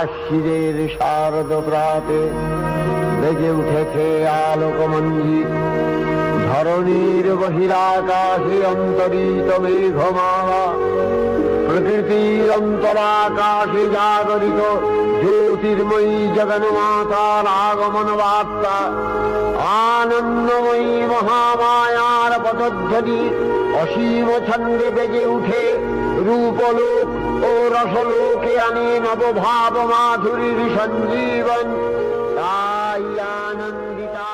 আশ্বিরের শারদ প্রাতে বেজে উঠেছে আলোকমঞ্জিত, ধরণীর বহিরাকাশে অন্তরিত মেঘমালা, প্রকৃতির অন্তরাকাশে জাগরিত জ্যোতির্ময়ী জগন্মাতার আগমন বার্তা। আনন্দময়ী মহামায়ার পদধ্বনি অসীম ছন্দে বেজে উঠে রূপলোক ও রসলোকে আনে নবভাব মাধুরীর সঞ্জীবন। তাই আনন্দিতা